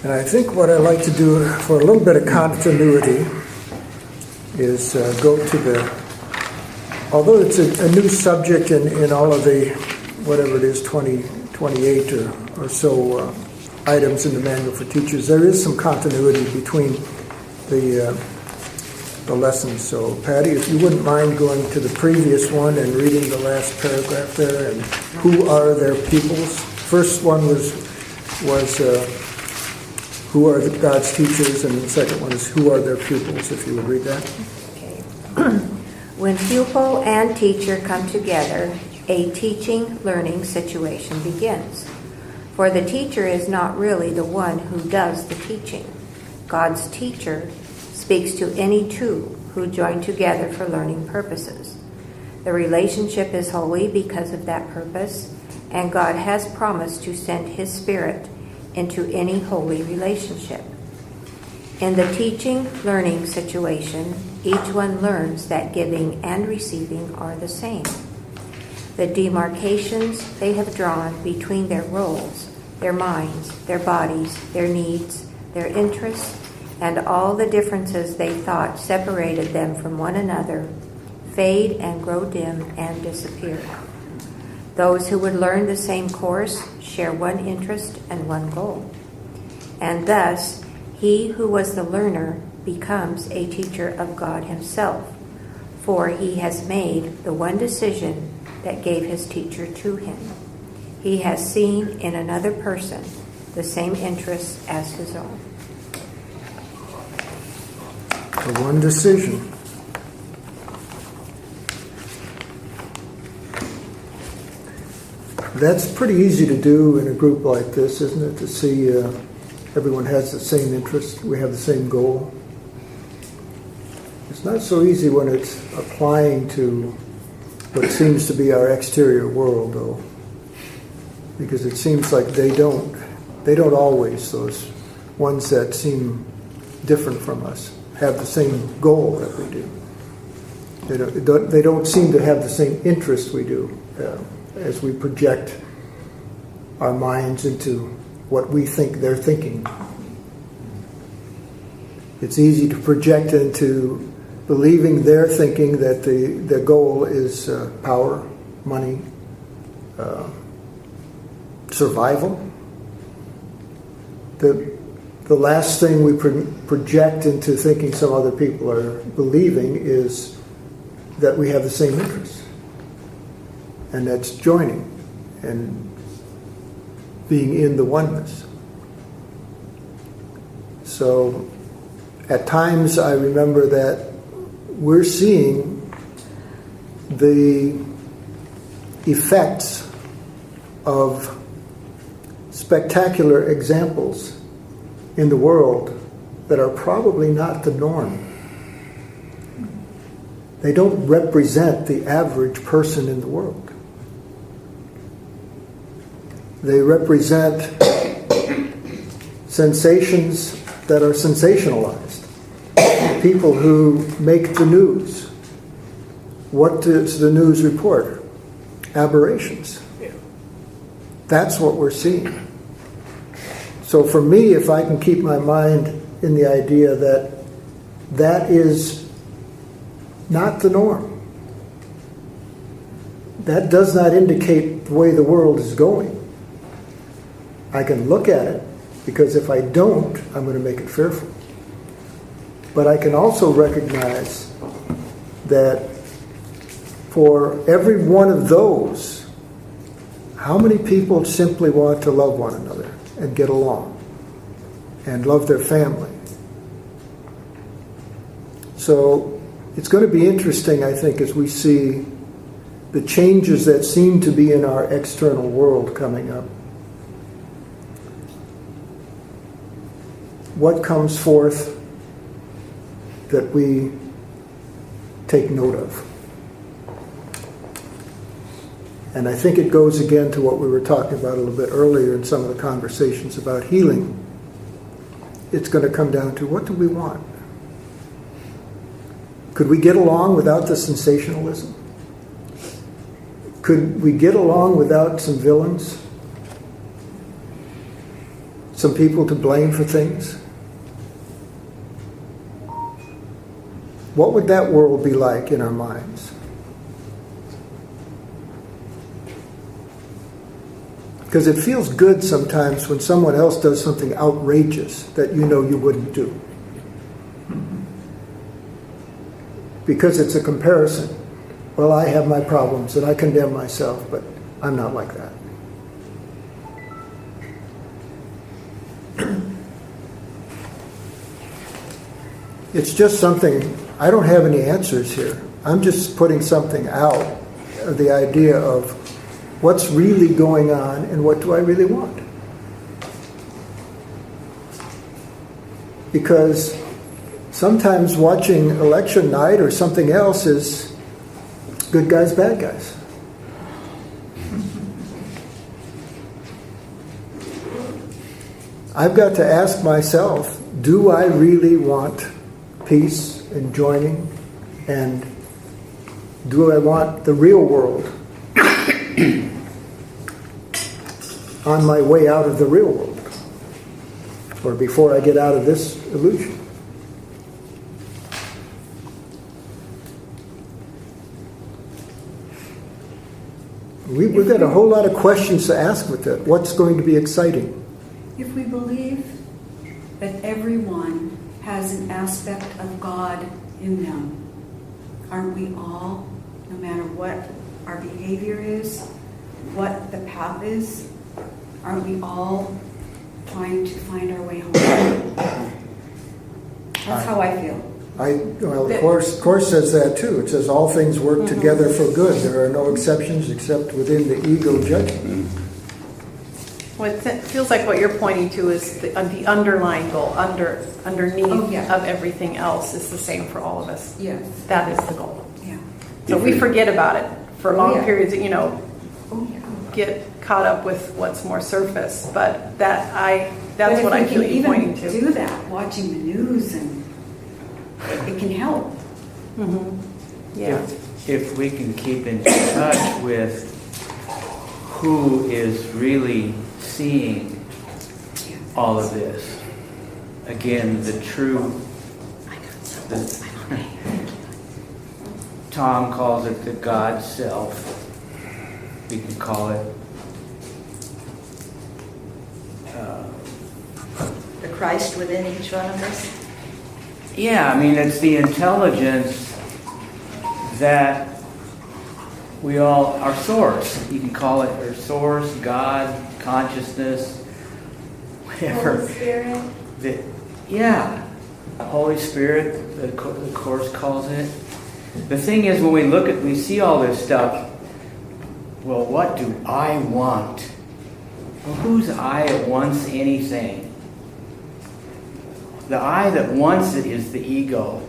And I think what I like to do for a little bit of continuity is go to although it's a new subject in all of the, whatever it is, 28 or so items in the Manual for Teachers, there is some continuity between the lessons. So, Patty, if you wouldn't mind going to the previous one and reading the last paragraph there, and who are their pupils? First one was who are God's teachers, and the second one is who are their pupils, if you would read that. Okay. When pupil and teacher come together, a teaching-learning situation begins. For the teacher is not really the one who does the teaching. God's teacher speaks to any two who join together for learning purposes. The relationship is holy because of that purpose, and God has promised to send His Spirit into any holy relationship. In the teaching-learning situation, each one learns that giving and receiving are the same. The demarcations they have drawn between their roles, their minds, their bodies, their needs, their interests, and all the differences they thought separated them from one another fade and grow dim and disappear. Those who would learn the same course share one interest and one goal. And thus, he who was the learner becomes a teacher of God Himself, for he has made the one decision that gave his teacher to him. He has seen in another person the same interests as his own. The one decision. That's pretty easy to do in a group like this, isn't it? To see everyone has the same interest, we have the same goal. It's not so easy when it's applying to what seems to be our exterior world, though, because it seems like they don't always, those ones that seem different from us, have the same goal that we do. They don't seem to have the same interest we do as we project our minds into what we think they're thinking. It's easy to project into believing they're thinking that the goal is power, money, survival. The last thing we project into thinking some other people are believing is that we have the same interests. And that's joining and being in the oneness. So at times I remember that we're seeing the effects of spectacular examples in the world that are probably not the norm. They don't represent the average person in the world. They represent sensations that are sensationalized. People who make the news. What does the news report? Aberrations. That's what we're seeing. So for me, if I can keep my mind in the idea that that is not the norm, that does not indicate the way the world is going. I can look at it, because if I don't, I'm going to make it fearful. But I can also recognize that for every one of those, how many people simply want to love one another and get along and love their family? So it's going to be interesting, I think, as we see the changes that seem to be in our external world coming up. What comes forth that we take note of? And I think it goes again to what we were talking about a little bit earlier in some of the conversations about healing. It's going to come down to, what do we want? Could we get along without the sensationalism? Could we get along without some villains? some people to blame for things? What would that world be like in our minds? Because it feels good sometimes when someone else does something outrageous that you know you wouldn't do. Because it's a comparison. Well, I have my problems and I condemn myself, but I'm not like that. It's just something, I don't have any answers here. I'm just putting something out, the idea of what's really going on and what do I really want. Because sometimes watching election night or something else is good guys, bad guys. I've got to ask myself, do I really want peace and joining? And do I want the real world on my way out of the real world? Or before I get out of this illusion? We've got a whole lot of questions to ask with that. What's going to be exciting? If we believe that everyone has an aspect of God in them, aren't we all, no matter what our behavior is, what the path is, aren't we all trying to find our way home? That's how I feel. The Course says that too. It says all things work together for good. There are no exceptions except within the ego judgment. Well, it feels like what you're pointing to is the underlying goal, underneath of everything else is the same for all of us. Yes. That is the goal. Yeah. So we forget about it for long periods, get caught up with what's more surface. But that's what I feel you pointing to. Do that, watching the news, and it can help. Mm-hmm. Yeah. If we can keep in touch with who is really seeing all of this. Again, the true, Tom calls it the God self. We can call it the Christ within each one of us. yeah, I mean, it's the intelligence that we all, our source, you can call it our source, God, consciousness, whatever. Holy Spirit. Holy Spirit, the Course calls it. The thing is, when we see all this stuff, well, what do I want? Well, who's I that wants anything? The I that wants it is the ego.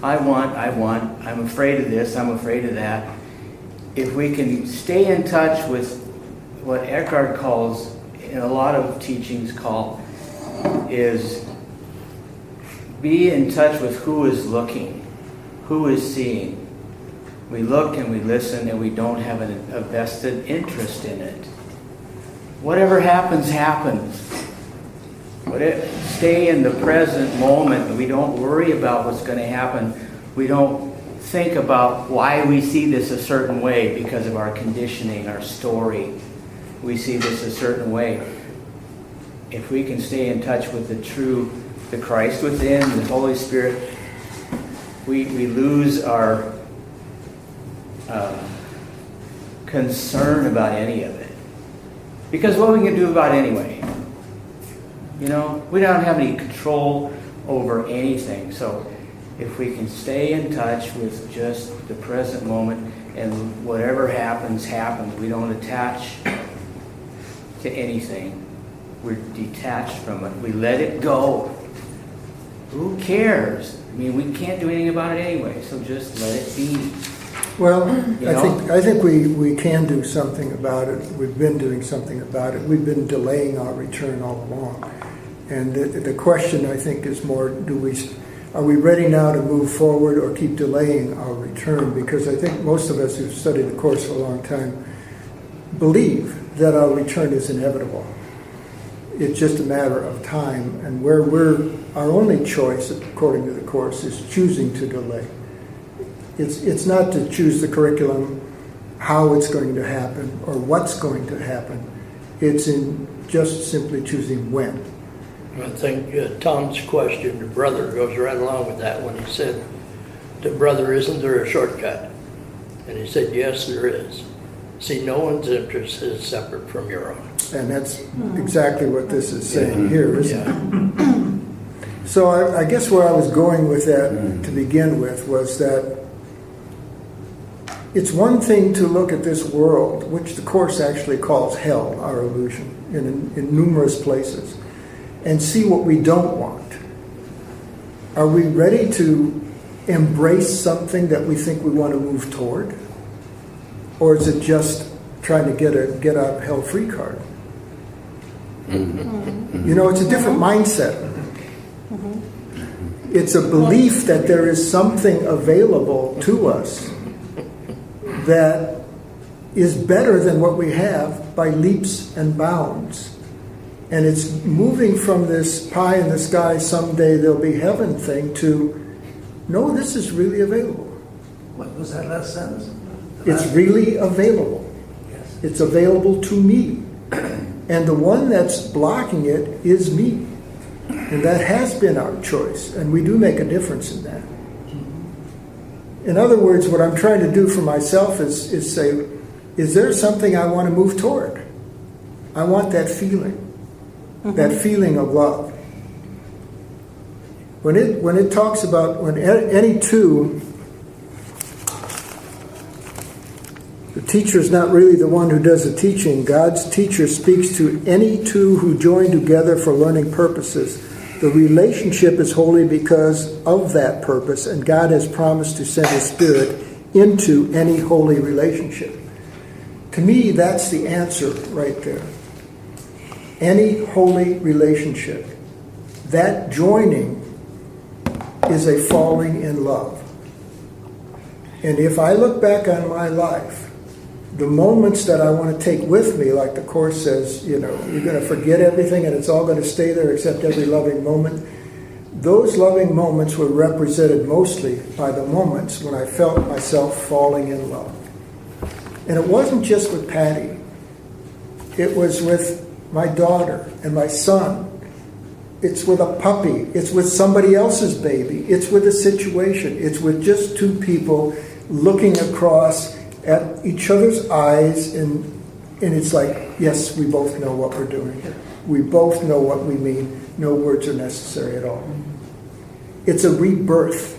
I want, I'm afraid of this, I'm afraid of that. If we can stay in touch with what Eckhart calls, in a lot of teachings is be in touch with who is looking, who is seeing. We look and we listen and we don't have a vested interest in it. Whatever happens, happens. Stay in the present moment and we don't worry about what's going to happen. We don't think about why we see this a certain way because of our conditioning, our story. We see this a certain way. If we can stay in touch with the Christ within, the Holy Spirit, we lose our concern about any of it. Because what we can do about it anyway. We don't have any control over anything. So if we can stay in touch with just the present moment and whatever happens, happens. We don't attach to anything. We're detached from it. We let it go. Who cares? I mean, we can't do anything about it anyway, so just let it be. Well, I think we can do something about it. We've been doing something about it. We've been delaying our return all along. And the question, I think, is more, are we ready now to move forward or keep delaying our return? Because I think most of us who've studied the Course for a long time believe that our return is inevitable. It's just a matter of time, and where our only choice, according to the Course, is choosing to delay. It's not to choose the curriculum, how it's going to happen, or what's going to happen. It's in just simply choosing when. I think Tom's question to Brother goes right along with that when he said to Brother, isn't there a shortcut? And he said, yes, there is. See, no one's interest is separate from your own. And that's exactly what this is saying here, isn't it? So I guess where I was going with that to begin with was that it's one thing to look at this world, which the Course actually calls hell, our illusion, in numerous places, and see what we don't want. Are we ready to embrace something that we think we want to move toward? Or is it just trying to get a get out of hell free card? You know, it's a different mindset. It's a belief that there is something available to us that is better than what we have by leaps and bounds. And it's moving from this pie in the sky, someday there'll be heaven thing to, no, this is really available. What was that last sentence? It's really available. Yes. It's available to me. And the one that's blocking it is me. And that has been our choice. And we do make a difference in that. In other words, what I'm trying to do for myself is say, is there something I want to move toward? I want that feeling. That feeling of love. When it talks about when any two, the teacher is not really the one who does the teaching. God's teacher speaks to any two who join together for learning purposes. The relationship is holy because of that purpose, and God has promised to send His Spirit into any holy relationship. To me, that's the answer right there. Any holy relationship, that joining is a falling in love. And if I look back on my life, the moments that I want to take with me, like the Course says, you know, you're going to forget everything and it's all going to stay there except every loving moment. Those loving moments were represented mostly by the moments when I felt myself falling in love. And it wasn't just with Patty. It was with my daughter and my son. It's with a puppy. It's with somebody else's baby. It's with a situation. It's with just two people looking across at each other's eyes, and it's like, yes, we both know what we're doing here. We both know what we mean. No words are necessary at all. It's a rebirth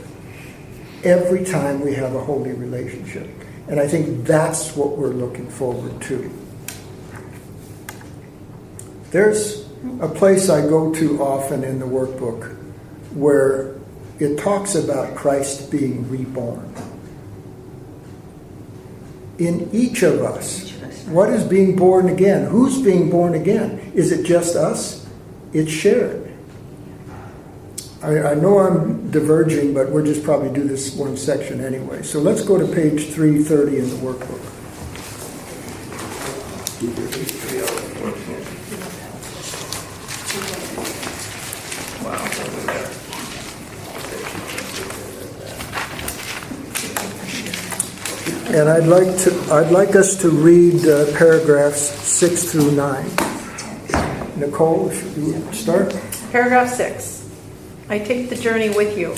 every time we have a holy relationship. And I think that's what we're looking forward to. There's a place I go to often in the workbook where it talks about Christ being reborn. In each of us, what is being born again? Who's being born again? Is it just us? It's shared. I know I'm diverging, but we'll just probably do this one section anyway. So let's go to page 330 in the workbook. And I'd like us to read paragraphs 6 through 9. Nicole, if you would start. Paragraph 6. I take the journey with you.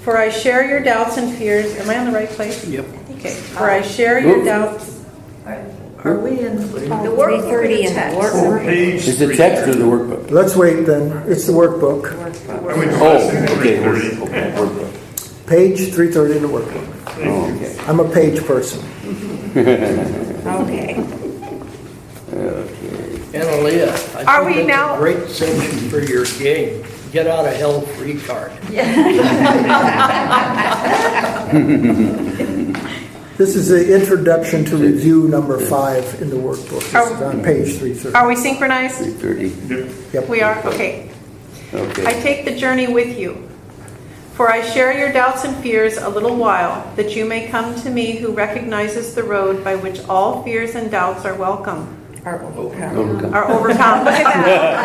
For I share your doubts and fears. Am I on the right place? Yep. Okay. For I share your doubts. Are we in the workbook? 330 in the workbook. Is the text or the workbook? Let's wait then. It's the workbook. Oh, okay. Workbook. Page 330 in the workbook. Oh, okay. I'm a page person. Okay. And Aaliyah, I Are we think that's now- a great section for your game. Get out of hell free card. This is the introduction to review number 5 in the workbook. This is on page 330. Are we synchronized? 3:30. Yep. We are? Okay. I Okay. take the journey with you. For I share your doubts and fears a little while, that you may come to me who recognizes the road by which all fears and doubts are welcome. Are overcome. Are overcome. Look at that.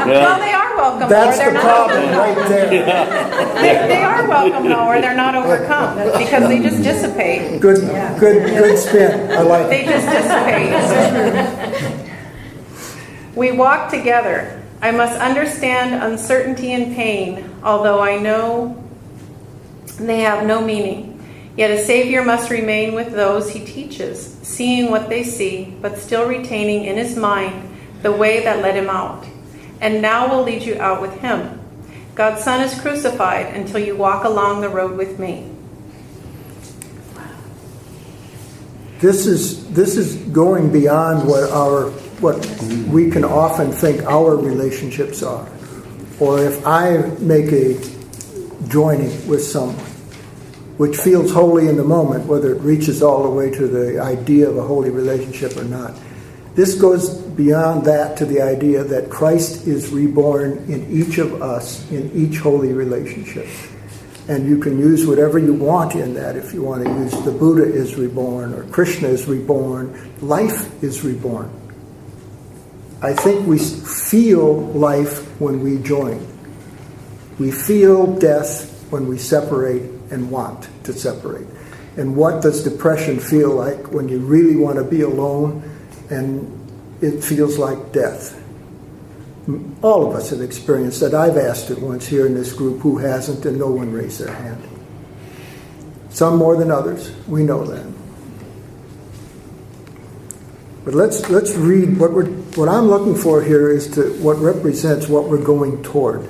Well, they are welcome, That's or they're the not. problem right there. They are welcome, though, or they're not overcome. That's because they just dissipate. Good spin. I like They it. just dissipate. We walk together. I must understand uncertainty and pain, although I know they have no meaning. Yet a Savior must remain with those he teaches, seeing what they see, but still retaining in his mind the way that led him out. And now will lead you out with him. God's Son is crucified until you walk along the road with me. This is going beyond what we can often think our relationships are. Or if I make a joining with someone, which feels holy in the moment, whether it reaches all the way to the idea of a holy relationship or not. This goes beyond that to the idea that Christ is reborn in each of us, in each holy relationship. And you can use whatever you want in that. If you want to use the Buddha is reborn or Krishna is reborn, life is reborn. I think we feel life when we join. We feel death when we separate and want to separate. And what does depression feel like when you really want to be alone and it feels like death? All of us have experienced that. I've asked it once here in this group, who hasn't, and no one raised their hand. Some more than others. We know that. But let's read what I'm looking for here is what represents what we're going toward.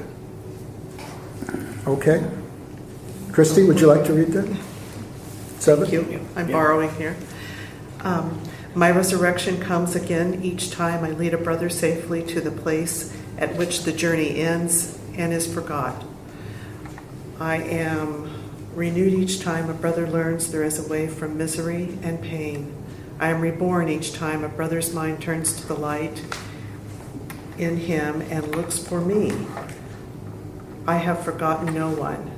Okay? Christy, would you like to read that? 7? Thank you. I'm borrowing here. My resurrection comes again each time I lead a brother safely to the place at which the journey ends and is forgot. I am renewed each time a brother learns there is a way from misery and pain. I am reborn each time a brother's mind turns to the light in him and looks for me. I have forgotten no one.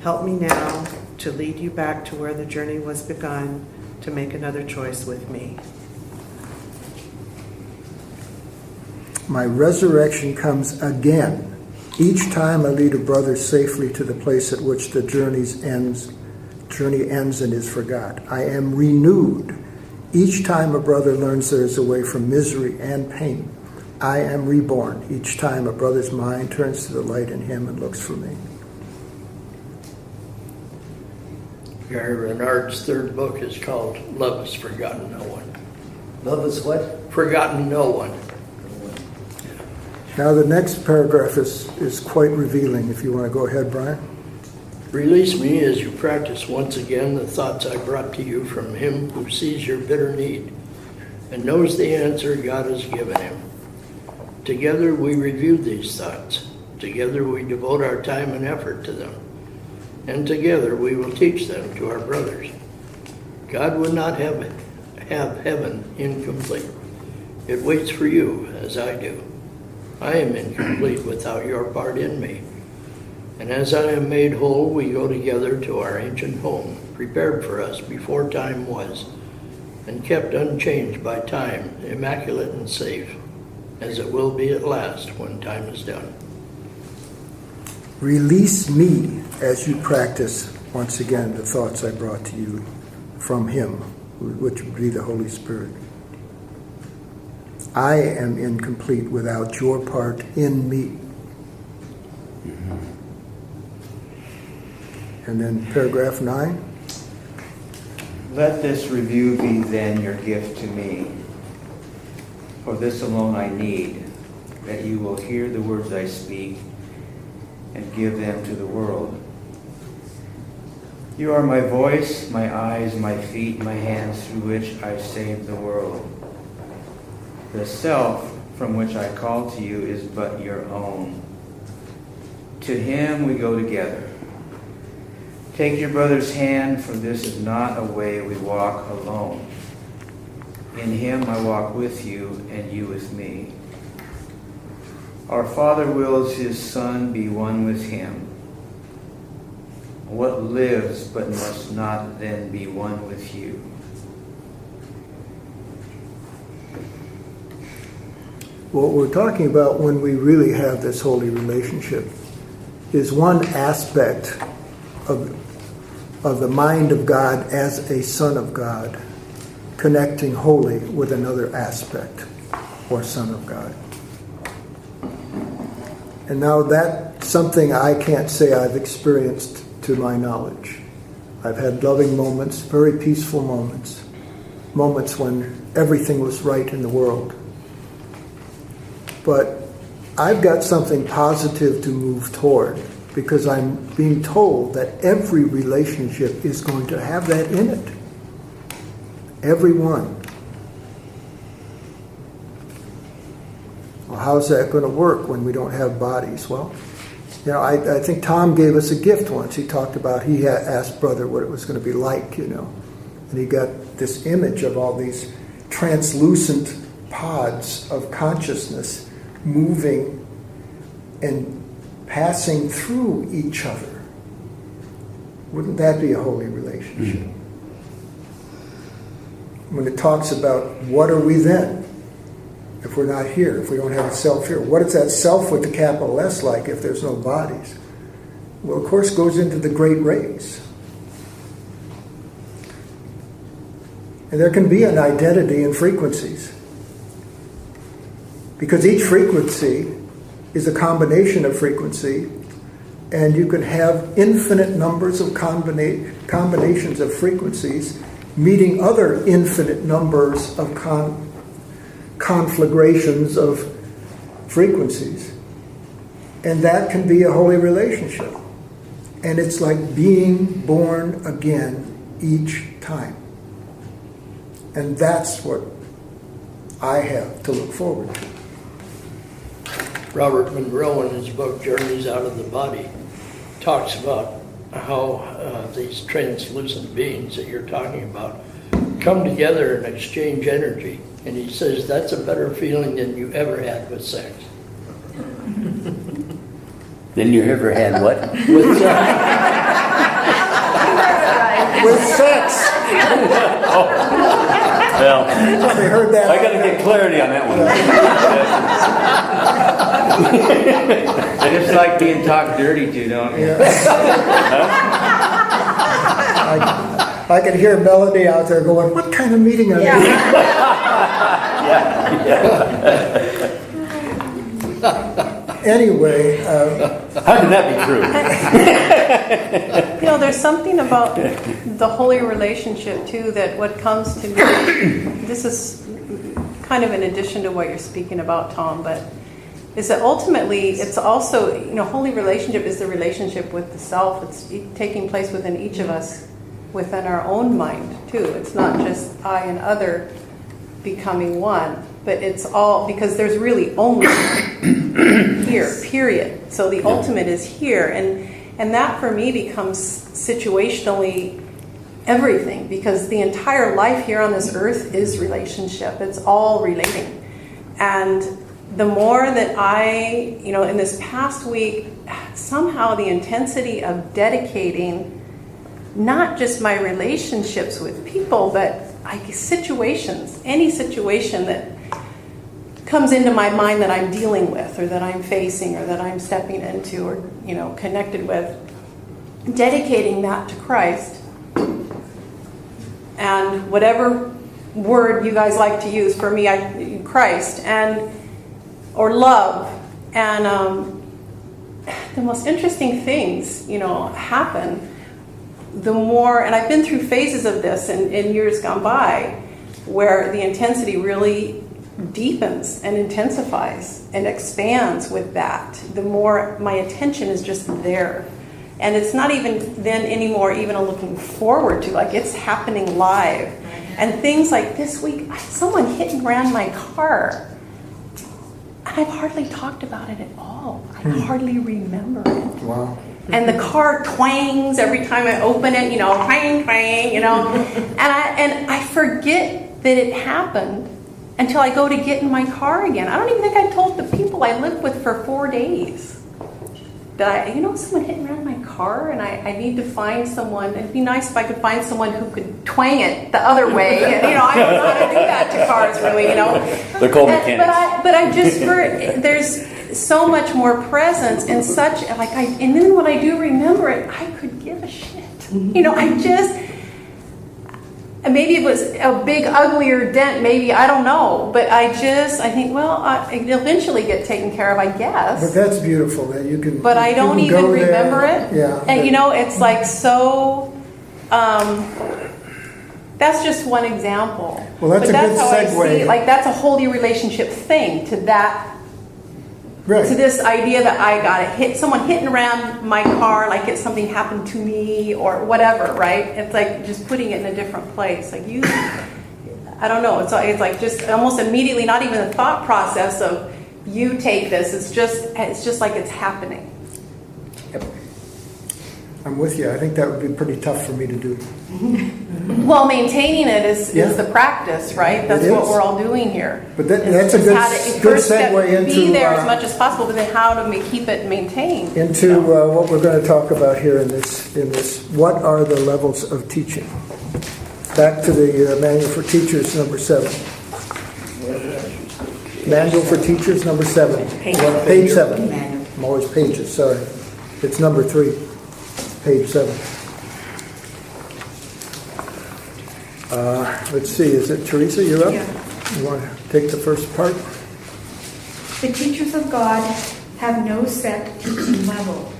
Help me now to lead you back to where the journey was begun, to make another choice with me. My resurrection comes again. Each time I lead a brother safely to the place at which the journey ends and is forgot. I am renewed. Each time a brother learns there is a way from misery and pain. I am reborn. Each time a brother's mind turns to the light in him and looks for me. Gary Renard's third book is called Love Has Forgotten No One. Love is what? Forgotten no one. Now the next paragraph is quite revealing. If you want to go ahead, Brian. Release me as you practice once again the thoughts I brought to you from him who sees your bitter need and knows the answer God has given him. Together we review these thoughts. Together we devote our time and effort to them. And together we will teach them to our brothers. God would not have heaven incomplete. It waits for you as I do. I am incomplete without your part in me. And as I am made whole, we go together to our ancient home, prepared for us before time was, and kept unchanged by time, immaculate and safe, as it will be at last when time is done. Release me as you practice once again the thoughts I brought to you from him, which would be the Holy Spirit. I am incomplete without your part in me. And then paragraph 9. Let this review be then your gift to me. For this alone I need, that you will hear the words I speak and give them to the world. You are my voice, my eyes, my feet, my hands through which I save the world. The self from which I call to you is but your own. To him we go together. Take your brother's hand, for this is not a way we walk alone. In him I walk with you, and you with me. Our Father wills his Son be one with him. What lives but must not then be one with you? What we're talking about when we really have this holy relationship is one aspect of the mind of God as a son of God connecting holy with another aspect or son of God. And now that's something I can't say I've experienced to my knowledge. I've had loving moments, very peaceful moments, moments when everything was right in the world. But I've got something positive to move toward because I'm being told that every relationship is going to have that in it. Every one. Well, how's that going to work when we don't have bodies? Well, I think Tom gave us a gift once. He talked about, he had asked Brother what it was going to be like, And he got this image of all these translucent pods of consciousness moving and passing through each other. Wouldn't that be a holy relationship? Mm-hmm. When it talks about what are we then if we're not here, if we don't have a self here? What is that self with the capital S like if there's no bodies? Well, of course, goes into the great rays. And there can be an identity in frequencies. Because each frequency is a combination of frequency, and you can have infinite numbers of combinations of frequencies meeting other infinite numbers of conflagrations of frequencies. And that can be a holy relationship. And it's like being born again each time. And that's what I have to look forward to. Robert Monroe, in his book Journeys Out of the Body, talks about how these translucent beings that you're talking about come together and exchange energy. And he says that's a better feeling than you ever had with sex. Then you ever had what? With sex. With sex! Oh. Well, Probably heard that. I got to get clarity on that one. It's like being talked dirty to, don't you? I could hear Melody out there going, what kind of meeting are they? Anyway. How can that be true? There's something about the holy relationship, too, that what comes to me, this is kind of in addition to what you're speaking about, Tom, but is that ultimately it's also, holy relationship is the relationship with the self. It's taking place within each of us, within our own mind, too. It's not just I and other becoming one, but it's all, because there's really only here, period. So the ultimate is here. And that for me becomes situationally everything, because the entire life here on this earth is relationship. It's all relating. And the more that I, in this past week, somehow the intensity of dedicating not just my relationships with people, but situations, any situation that comes into my mind that I'm dealing with or that I'm facing or that I'm stepping into or, connected with, dedicating that to Christ. And whatever word you guys like to use, for me, Christ, or love. And the most interesting things, happen the more, and I've been through phases of this in years gone by, where the intensity really deepens and intensifies and expands with that. The more my attention is just there. And it's not even then anymore even a looking forward to, like it's happening live. And things like this week, someone hit and ran my car. And I've hardly talked about it at all. I hardly remember it. Wow. And the car twangs every time I open it, twang, twang, and I forget that it happened until I go to get in my car again. I don't even think I told the people I lived with for 4 days. that someone hit and ran my car, and I need to find someone. It'd be nice if I could find someone who could twang it the other way. And, I don't know how to do that to cars, really. They're called mechanics. But I just there's so much more presence and such and then when I do remember it, I could give a shit. Maybe it was a big uglier dent, maybe, I don't know, but I think, it'll eventually get taken care of, I guess. But that's beautiful that you can. But I don't you can even go there. remember it. Yeah. And it's like so. That's just one example. Well, that's but a good how I segue. see, that's a holy relationship thing to that. Right. To this idea that I got someone hit and ran my car, like it's something happened to me or whatever, right? It's like just putting it in a different place. Like I don't know. It's like just almost immediately, not even a thought process of you take this. It's just like it's happening. I'm with you. I think that would be pretty tough for me to do. Well, maintaining it is the practice, right? That's It what is. we're all doing here. But that's a good first step, segue into be there as much as possible, but then how do we keep it maintained? Into what we're going to talk about here in this. What are the levels of teaching? Back to the Manual for Teachers, number 7. Manual for Teachers, number 7. Page 7. I'm always pages, sorry. It's number 3, page 7. Let's see, is it Teresa, you're up? Yeah. You want to take the first part? The teachers of God have no set teaching level.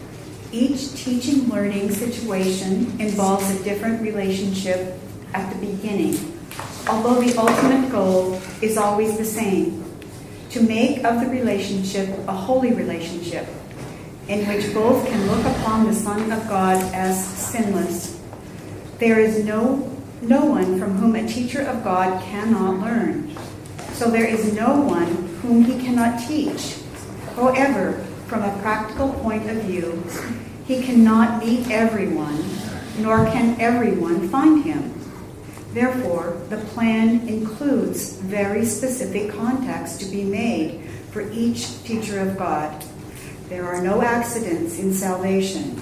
Each teaching learning situation involves a different relationship at the beginning, although the ultimate goal is always the same: to make of the relationship a holy relationship, in which both can look upon the Son of God as sinless. There is no one from whom a teacher of God cannot learn. So there is no one whom he cannot teach. However, from a practical point of view, he cannot meet everyone, nor can everyone find him. Therefore, the plan includes very specific contacts to be made for each teacher of God. There are no accidents in salvation.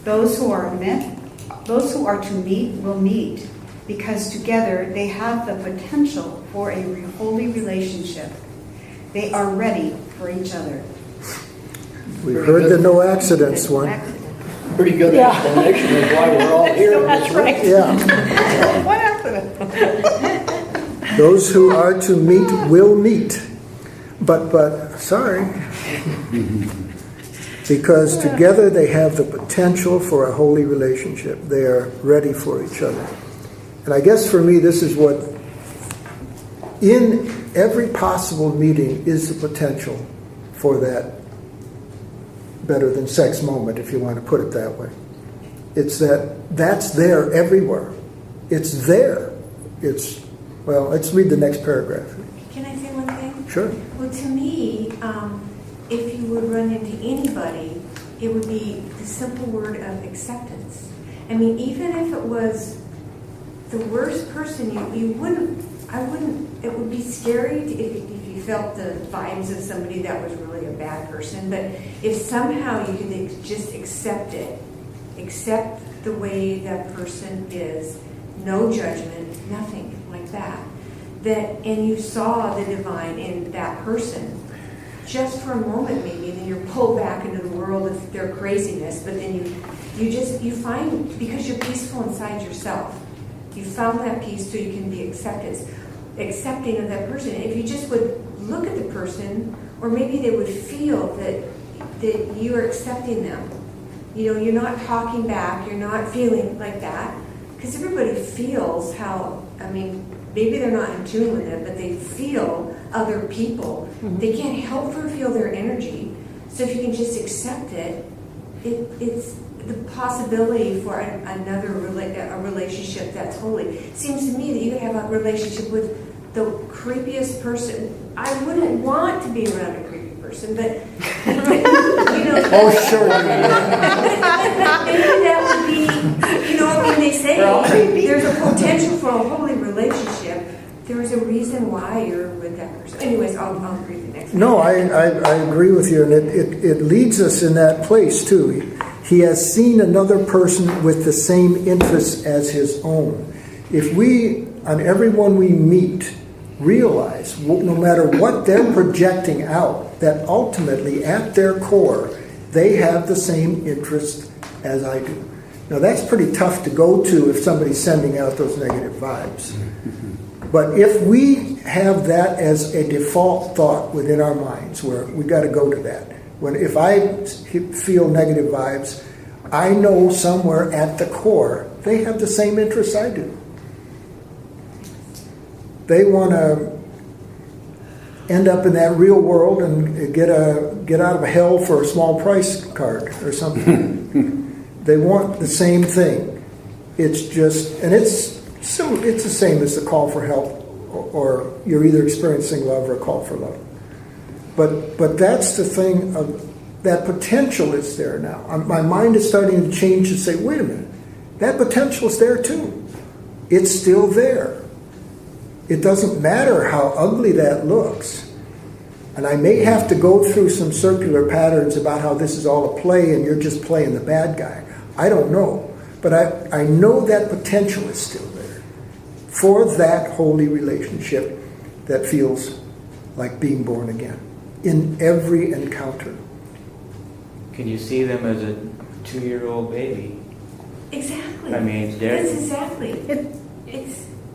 Those who are to meet will meet, because together they have the potential for a holy relationship. They are ready for each other. We've heard the no accidents one. Pretty good explanation of why we're all here in this room. Yeah. What happened? Those who are to meet will meet. But sorry. Because together they have the potential for a holy relationship. They are ready for each other. And I guess for me, this is what, in every possible meeting, is the potential for that better than sex moment, if you want to put it that way. It's that's there everywhere. It's there. Let's read the next paragraph. Can I say one thing? Sure. Well, to me, if you would run into anybody, it would be the simple word of acceptance. I mean, even if it was the worst person, it would be scary if you felt the vibes of somebody that was really a bad person. But if somehow you could just accept it, accept the way that person is, no judgment, nothing like that, and you saw the divine in that person, just for a moment maybe, and then you're pulled back into the world of their craziness, but then you find, because you're peaceful inside yourself, you found that peace so you can be accepting of that person. If you just would look at the person, or maybe they would feel that you are accepting them. You're not talking back, you're not feeling like that, because everybody feels maybe they're not in tune with it, but they feel other people. Mm-hmm. They can't help but feel their energy. So if you can just accept it, it's the possibility for another a relationship that's holy. It seems to me that you could have a relationship with the creepiest person. I wouldn't want to be around a creepy person, but Oh, sure. maybe that would be, they say there's a potential for a holy relationship, there was a reason why you're with that person. Anyways, I'll read the next one. No, I agree with you, and it leads us in that place too. He has seen another person with the same interests as his own. If we, on everyone we meet, realize, no matter what they're projecting out, that ultimately at their core, they have the same interest as I do. Now that's pretty tough to go to if somebody's sending out those negative vibes. But if we have that as a default thought within our minds, where we got to go to that. If I feel negative vibes, I know somewhere at the core they have the same interests I do. They want to end up in that real world and get out of hell for a small price card or something. They want the same thing. It's just, and it's the same as the call for help, or you're either experiencing love or a call for love. But that's the thing of that potential is there now. My mind is starting to change and say, wait a minute, that potential is there too. It's still there. It doesn't matter how ugly that looks. And I may have to go through some circular patterns about how this is all a play and you're just playing the bad guy. I don't know. But I know that potential is still there for that holy relationship that feels like being born again in every encounter. Can you see them as a 2-year-old baby? Exactly. I mean, that's exactly.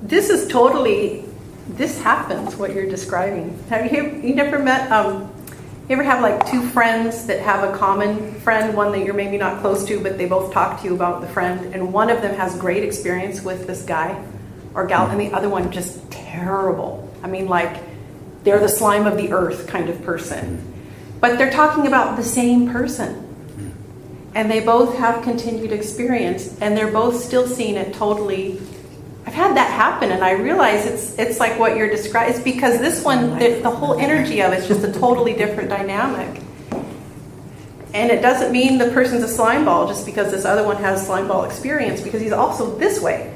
This is totally, this happens, what you're describing. Have you never met, you ever have like two friends that have a common friend, one that you're maybe not close to, but they both talk to you about the friend, and one of them has great experience with this guy or gal, and the other one just terrible. I mean, like, they're the slime of the earth kind of person. But they're talking about the same person. And they both have continued experience, and they're both still seeing it totally. I've had that happen, and I realize it's like what you're describing. It's because this one, the whole energy of it's just a totally different dynamic. And it doesn't mean the person's a slime ball just because this other one has slime ball experience, because he's also this way.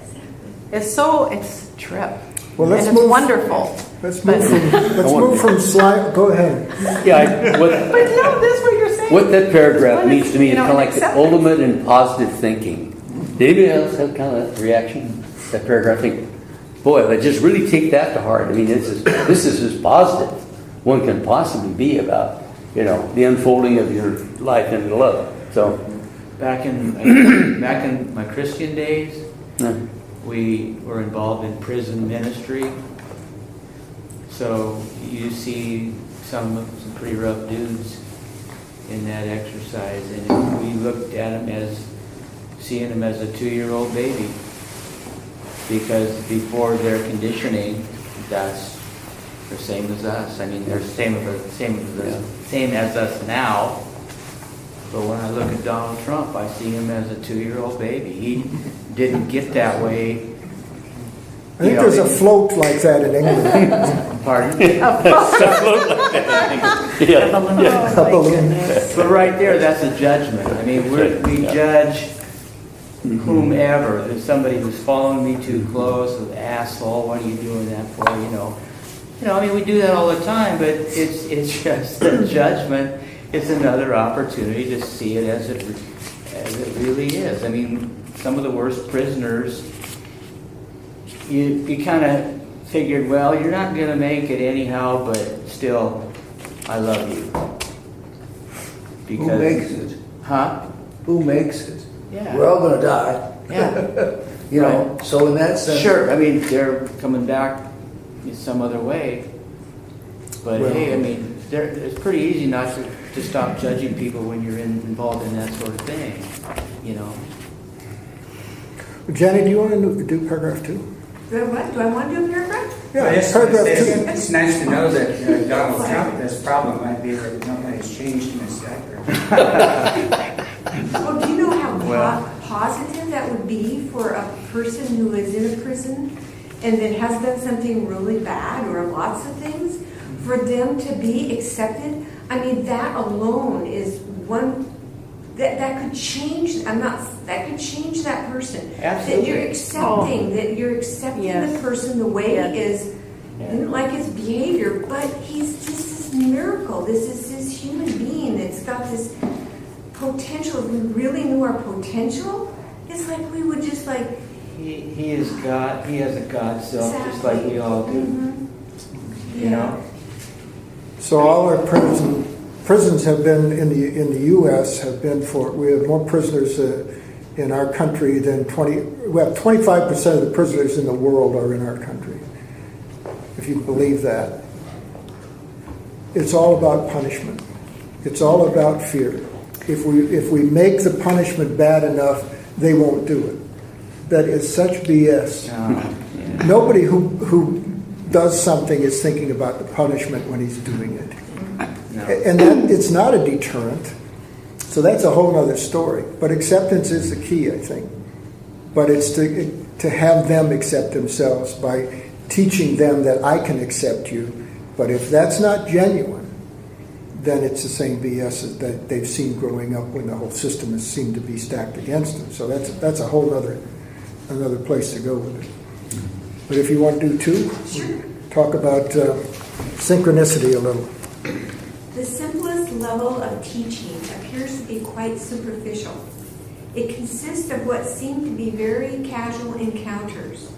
It's a trip. Well, let's and it's move. Wonderful. Let's move from slime. Go ahead. Yeah, But no, that's what you're saying. what that paragraph One means is, to me is you know, kind of like the acceptance. ultimate in positive thinking. Did anybody else have kind of that reaction? That paragraph, think, boy, I just really take that to heart. I mean, this is as positive one can possibly be about, the unfolding of your life into love. So, Back in my Christian days, we were involved in prison ministry. So you see some pretty rough dudes in that exercise, and we looked at them seeing them as a 2-year-old baby, because before their conditioning, that's the same as us. I mean, they're same as us now. But when I look at Donald Trump, I see him as a 2-year-old baby. He didn't get that way. I think there's a float like that in England. Pardon? A balloon. But right there, that's a judgment. I mean, we judge whomever. There's somebody who's following me too close, with asshole, what are you doing that for? I mean, we do that all the time, but it's just a judgment. It's another opportunity to see it as it really is. I mean, some of the worst prisoners, you kind of figured, well, you're not going to make it anyhow, but still, I love you. Because, Who makes it? Huh? Who makes it? Yeah. We're all going to die. Yeah. So in that sense. Sure. I mean, they're coming back in some other way. But hey, I mean, it's pretty easy not to stop judging people when you're involved in that sort of thing. Jenny, do you want to do paragraph 2? Do I want to do a paragraph? Yeah, I just paragraph wanna say 2. it's nice to know that Donald Trump, this problem might be that nobody's changed in his diaper. Well, do you know how positive that would be for a person who is in a prison and that has done something really bad or lots of things, for them to be accepted? I mean, that alone is one that could change. That could change that person. Absolutely. That you're accepting Yes. the person the way he is, didn't like his behavior, but he's just this miracle. This is this human being that's got this potential. If we really knew our potential, it's like we would just like. He is God. He has a God self, just like we all do. Mm-hmm. You know. So all our prisons have been in the U.S. have been for. We have more prisoners in our country than 20. We have 25% of the prisoners in the world are in our country. If you believe that, it's all about punishment. It's all about fear. If we make the punishment bad enough, they won't do it. That is such BS. Yeah. Nobody who does something is thinking about the punishment when he's doing it. No. And that, it's not a deterrent. So that's a whole other story. But acceptance is the key, I think. But it's to have them accept themselves by teaching them that I can accept you. But if that's not genuine, then it's the same BS that they've seen growing up when the whole system has seemed to be stacked against them. So that's a whole another place to go with it. But if you want to do two, talk about synchronicity a little. The simplest level of teaching appears to be quite superficial. It consists of what seem to be very casual encounters,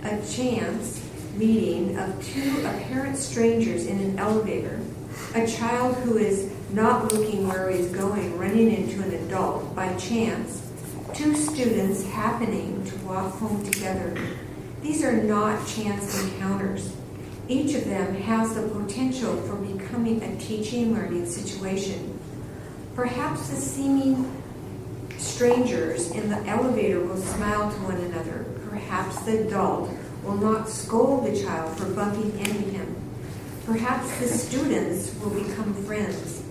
a chance meeting of two apparent strangers in an elevator, a child who is not looking where he's going running into an adult by chance, two students happening to walk home together. These are not chance encounters. Each of them has the potential for becoming a teaching learning situation. Perhaps the seeming strangers in the elevator will smile to one another. Perhaps the adult will not scold the child for bumping into him. Perhaps the students will become friends.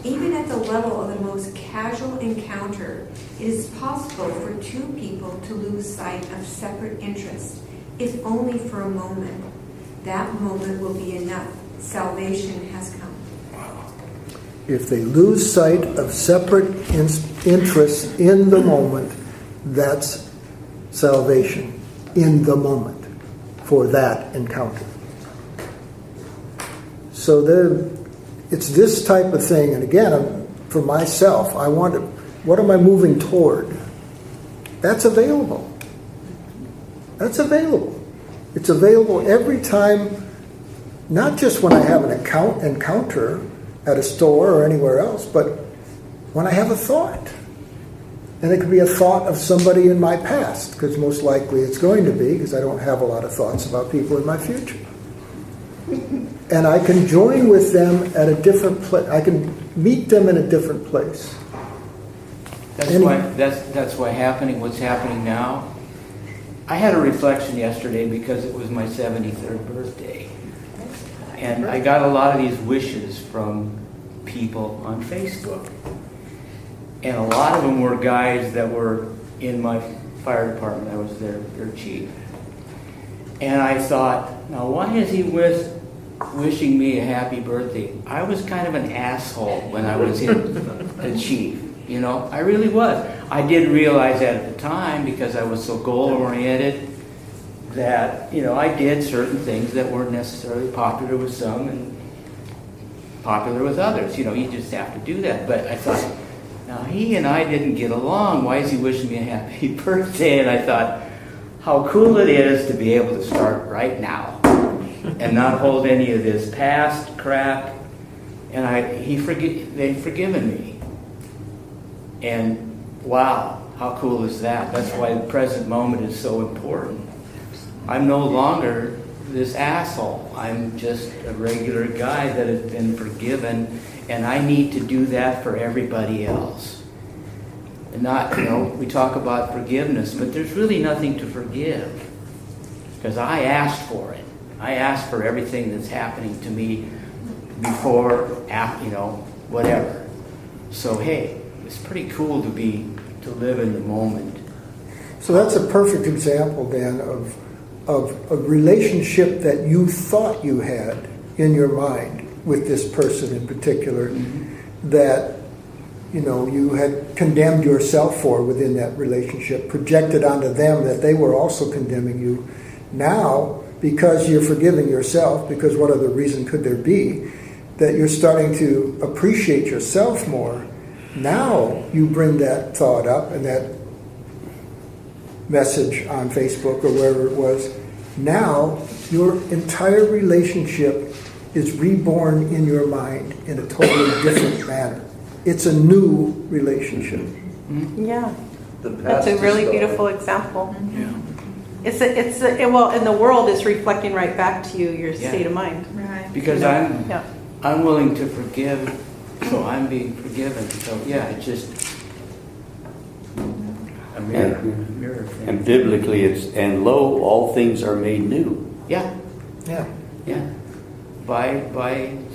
Even at the level of the most casual encounter, it is possible for two people to lose sight of separate interests, if only for a moment. That moment will be enough. Salvation has come. If they lose sight of separate interests in the moment, that's salvation in the moment for that encounter. So it's this type of thing. And again, for myself, what am I moving toward? That's available. That's available. It's available every time, not just when I have an encounter at a store or anywhere else, but when I have a thought. And it could be a thought of somebody in my past, because most likely it's going to be, because I don't have a lot of thoughts about people in my future. And I can join with them at a different place. I can meet them in a different place. That's what's happening now. I had a reflection yesterday because it was my 73rd birthday. And I got a lot of these wishes from people on Facebook. And a lot of them were guys that were in my fire department. I was their chief. And I thought, now why is he wishing me a happy birthday? I was kind of an asshole when I was a chief. You know, I really was. I didn't realize that at the time because I was so goal-oriented that, I did certain things that weren't necessarily popular with some and popular with others. You just have to do that. But I thought, now he and I didn't get along. Why is he wishing me a happy birthday? And I thought, how cool it is to be able to start right now and not hold any of this past crap. And they've forgiven me. And wow, how cool is that? That's why the present moment is so important. I'm no longer this asshole. I'm just a regular guy that has been forgiven, and I need to do that for everybody else. And not, we talk about forgiveness, but there's really nothing to forgive because I asked for it. I asked for everything that's happening to me before, after, whatever. So hey, it's pretty cool to live in the moment. So that's a perfect example, Dan, of a relationship that you thought you had in your mind with this person in particular, that you had condemned yourself for within that relationship, projected onto them that they were also condemning you. Now, because you're forgiving yourself, because what other reason could there be, that you're starting to appreciate yourself more. Now you bring that thought up and that message on Facebook or wherever it was. Now your entire relationship is reborn in your mind in a totally different manner. It's a new relationship. Yeah, The past that's a is really gone. beautiful example. Yeah. Well, and the world is reflecting right back to you, your Yeah. state of mind. Right. Because Yeah. I'm willing to forgive, so I'm being forgiven. So yeah, it's just a mirror thing. And biblically, it's, and lo, all things are made new. Yeah, Yeah. yeah. By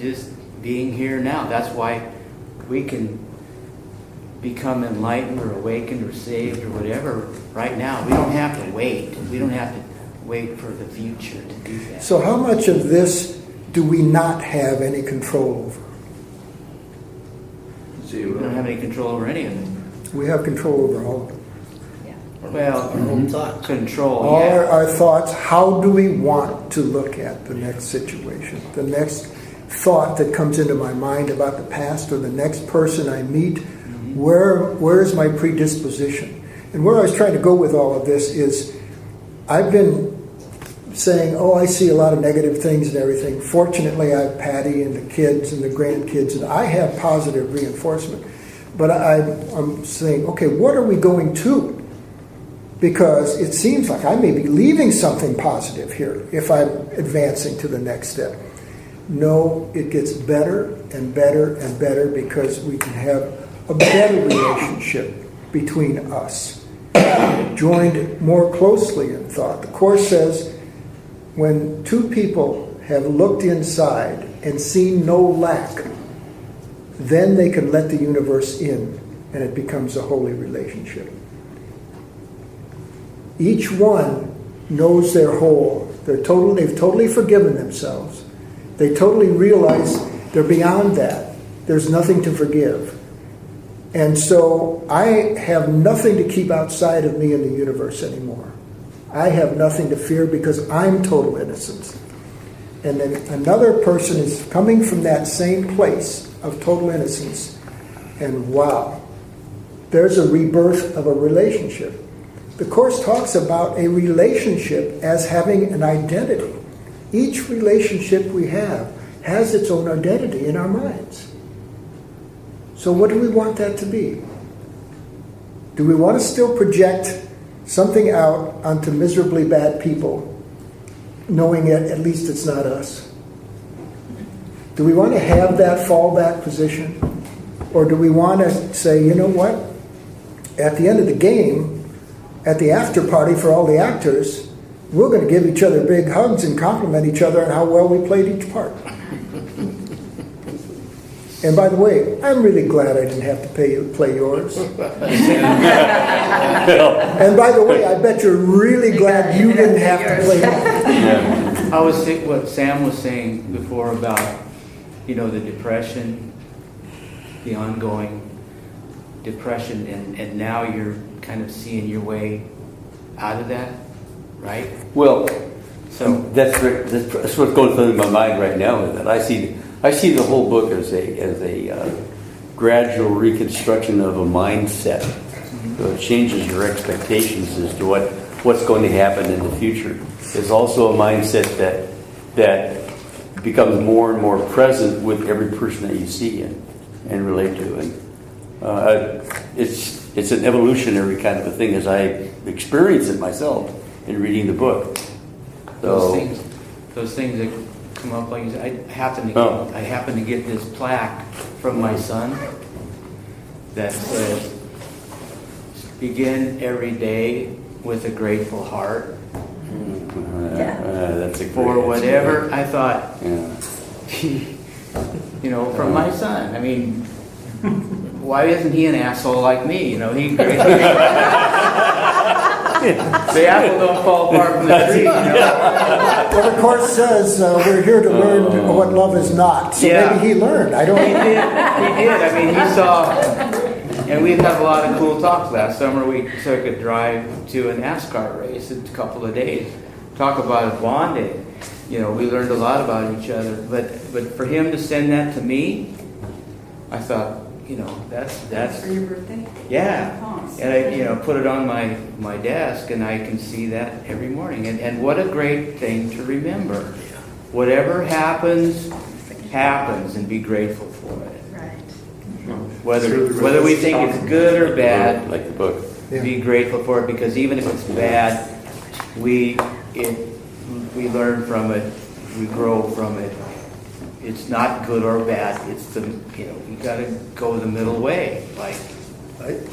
just being here now. That's why we can become enlightened or awakened or saved or whatever right now. We don't have to wait. We don't have to wait for the future to do that. So how much of this do we not have any control over? We don't have any control over any of it. We have control over all of it. Well, Our own thoughts. control, All yeah. our thoughts, how do we want to look at the next situation? The next thought that comes into my mind about the past or the next person I meet, where is my predisposition? And where I was trying to go with all of this is I've been saying, oh, I see a lot of negative things and everything. Fortunately, I have Patty and the kids and the grandkids, and I have positive reinforcement. But I'm saying, okay, what are we going to? Because it seems like I may be leaving something positive here if I'm advancing to the next step. No, it gets better and better and better because we can have a better relationship between us, joined more closely in thought. The Course says when two people have looked inside and seen no lack, then they can let the universe in and it becomes a holy relationship. Each one knows their whole. They've totally forgiven themselves. They totally realize they're beyond that. There's nothing to forgive. And so I have nothing to keep outside of me in the universe anymore. I have nothing to fear because I'm total innocence. And then another person is coming from that same place of total innocence. And wow, there's a rebirth of a relationship. The Course talks about a relationship as having an identity. Each relationship we have has its own identity in our minds. So what do we want that to be? Do we want to still project something out onto miserably bad people, knowing at least it's not us? Do we want to have that fallback position? Or do we want to say, you know what? At the end of the game, at the after party for all the actors, we're going to give each other big hugs and compliment each other on how well we played each part. And by the way, I'm really glad I didn't have to play yours. And by the way, I bet you're really glad you didn't have to play mine. I was thinking what Sam was saying before about, the depression, the ongoing depression, and now you're kind of seeing your way out of that, right? Well, So that's what's going through my mind right now. Is that I see the whole book as a gradual reconstruction of a mindset. So it changes your expectations as to what's going to happen in the future. There's also a mindset that becomes more and more present with every person that you see and relate to. And it's an evolutionary kind of a thing as I experience it myself in reading the book. So, those things that come up, like you said, I happen to get this plaque from my son that says, "Begin every day with a grateful heart." that's a great, For whatever I thought, Yeah. from my son. I mean, why isn't he an asshole like me? The apple don't fall far from the tree. Well, the Course says we're here to learn what love is not. So Yeah. maybe he learned. I don't He know. did. I mean, he saw, and we've had a lot of cool talks. Last summer, we took a drive to a NASCAR race in a couple of days. talk about a bonding. You know, we learned a lot about each other. But for him to send that to me, I thought, you know, that's For your birthday? yeah. Oh, And I, you know, put it on my desk, and I can see that every morning. And what a great thing to remember. Whatever happens, happens, and be grateful for it. Right. Whether we think it's good or bad, Like the book. be grateful for it, because even if it's bad, we learn from it, we grow from it. It's not good or bad. It's you got to go the middle way. Like,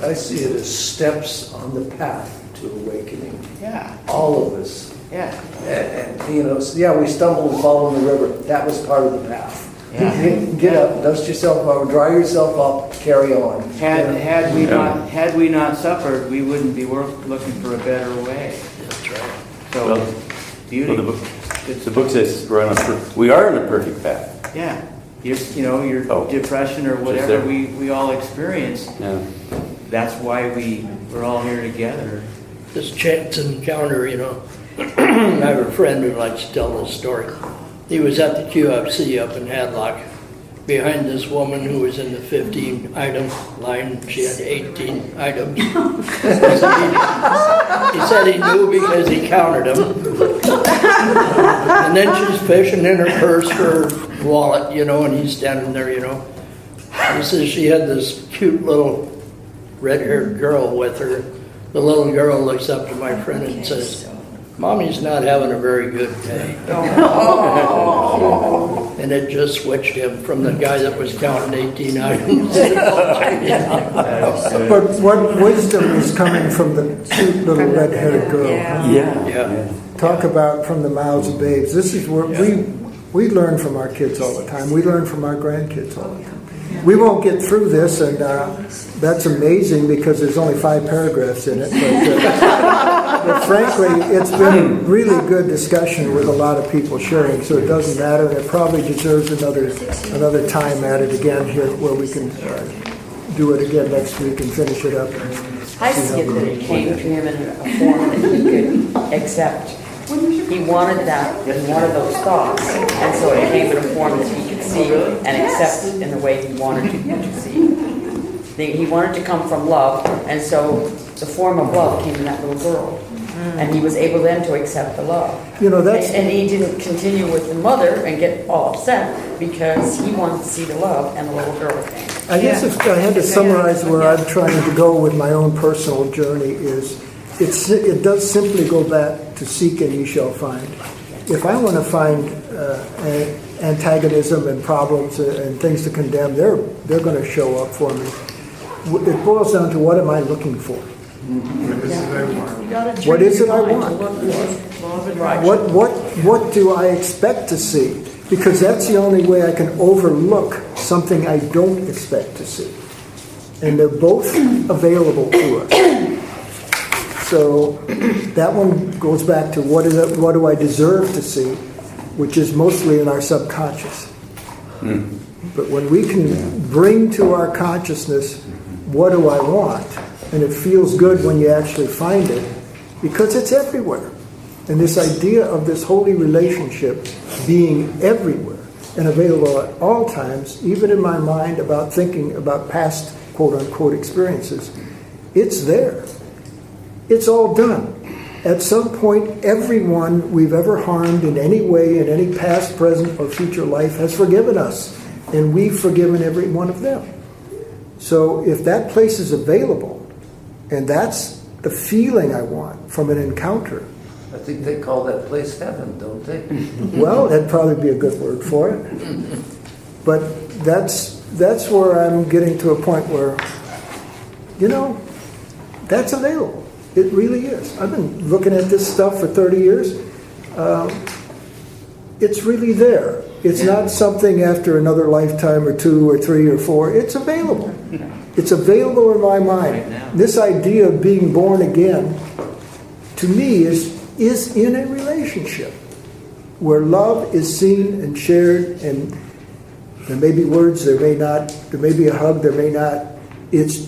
I see it as steps on the path to awakening. yeah, All of us. yeah, And you know, so, yeah, we stumble and fall in the river. That was part of the path. yeah. Get up, dust yourself off, dry yourself up, carry on. Had we not suffered, we wouldn't be looking for a better way. That's right. So, Well, beauty. Well, the book says we are on a perfect path. Yeah, your Oh. depression or whatever there. we all experience. Yeah. That's why we're all here together. This chance encounter, you know. I have a friend who likes to tell this story. He was at the QFC up in Hadlock behind this woman who was in the 15-item line. She had 18 items. He said he knew because he counted them. And then she's fishing in her purse for her wallet, you know, and he's standing there, you know. He says she had this cute little red-haired girl with her. The little girl looks up to my friend and says, "Mommy's not having a very good day." And it just switched him from the guy that was counting 18 items. But what wisdom is coming from the cute little red-haired girl? Yeah. huh? Yeah. Talk about from the mouths of babes. This is where we learn from our kids all the time. We learn from our grandkids all the time. We won't get through this, and that's amazing because there's only 5 paragraphs in it. But frankly, it's been really good discussion with a lot of people sharing, so it doesn't matter. It probably deserves another time at it again here, where we can do it again next week and finish it up. I see it that it came to him in a form that he could accept. He wanted that, he wanted those thoughts, and so it came in a form that he could see and accept in the way he wanted to see. He wanted to come from love, and so the form of love came in that little girl. And he was able then to accept the love. You know, that's... And he didn't continue with the mother and get all upset because he wanted to see the love, and the little girl came. I guess if I had to summarize where I'm trying to go with my own personal journey is, it does simply go back to seek and ye shall find. If I want to find antagonism and problems and things to condemn, they're going to show up for me. It boils down to, what am I looking for? What is it I want? What do I expect to see? Because that's the only way I can overlook something I don't expect to see. And they're both available to us. So that one goes back to what do I deserve to see, which is mostly in our subconscious. But when we can bring to our consciousness, what do I want? And it feels good when you actually find it, because it's everywhere. And this idea of this holy relationship being everywhere and available at all times, even in my mind about thinking about past quote-unquote experiences, it's there. It's all done. At some point, everyone we've ever harmed in any way, in any past, present, or future life has forgiven us. And we've forgiven every one of them. So if that place is available, and that's the feeling I want from an encounter. I think they call that place heaven, don't they? Well, that'd probably be a good word for it. But that's where I'm getting to a point where, that's available. It really is. I've been looking at this stuff for 30 years. It's really there. It's not something after another lifetime or 2 or 3 or 4. It's available. It's available in my mind. This idea of being born again, to me, is in a relationship where love is seen and shared, and there may be words, there may not, there may be a hug, there may not. It's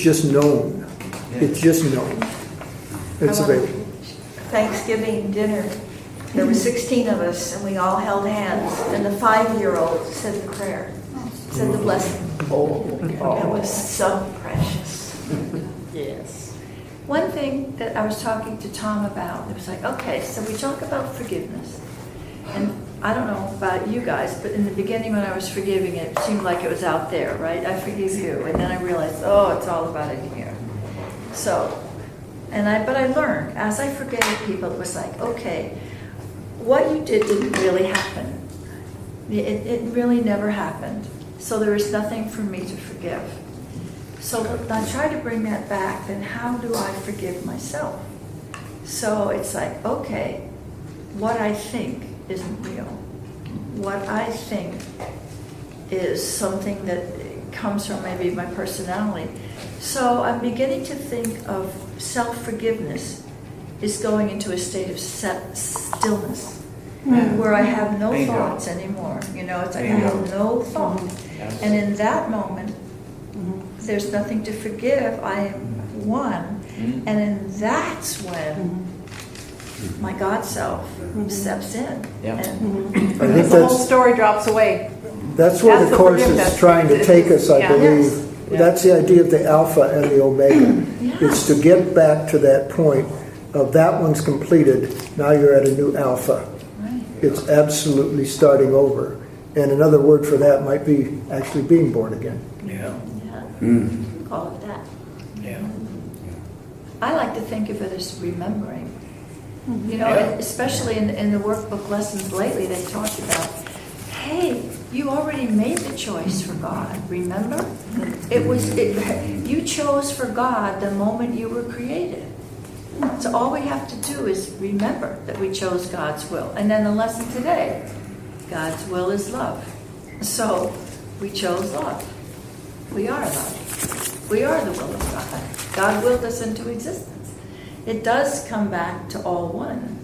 just known. It's just known. It's available. Thanksgiving dinner There were 16 of us, and we all held hands, and the 5-year-old said the prayer, said the blessing. It was so precious. Yes. One thing that I was talking to Tom about, it was like, okay, so we talk about forgiveness. And I don't know about you guys, but in the beginning when I was forgiving, it seemed like it was out there, right? I forgive you. And then I realized, oh, it's all about it here. So, but I learned, as I forgave people, it was like, okay, what you did didn't really happen. It really never happened. So there is nothing for me to forgive. So I try to bring that back, then how do I forgive myself? So it's like, okay, what I think isn't real. What I think is something that comes from maybe my personality. So I'm beginning to think of self-forgiveness is going into a state of stillness, where I have no Bingo. thoughts anymore. You know, it's like I have no thought. Yes. And in that moment, there's nothing to forgive. I am one. And then that's when my God self steps in. Yeah. And I think The whole that's, story drops away. that's where That's the the Course is forgiveness. trying to take us, I Yeah. believe. That's the idea of the Alpha and the Omega. It's to get back to that point of that one's completed, now you're at a new Alpha. right. It's absolutely starting over. And another word for that might be actually being born again. Yeah, Yeah. Call it that. yeah. I like to think of it as remembering. You know, Yeah. especially in the workbook lessons lately, they talked about, hey, you already made the choice for God, remember? You chose for God the moment you were created. So all we have to do is remember that we chose God's will. And then the lesson today, God's will is love. So we chose love. We are love. We are the will of God. God willed us into existence. It does come back to all one.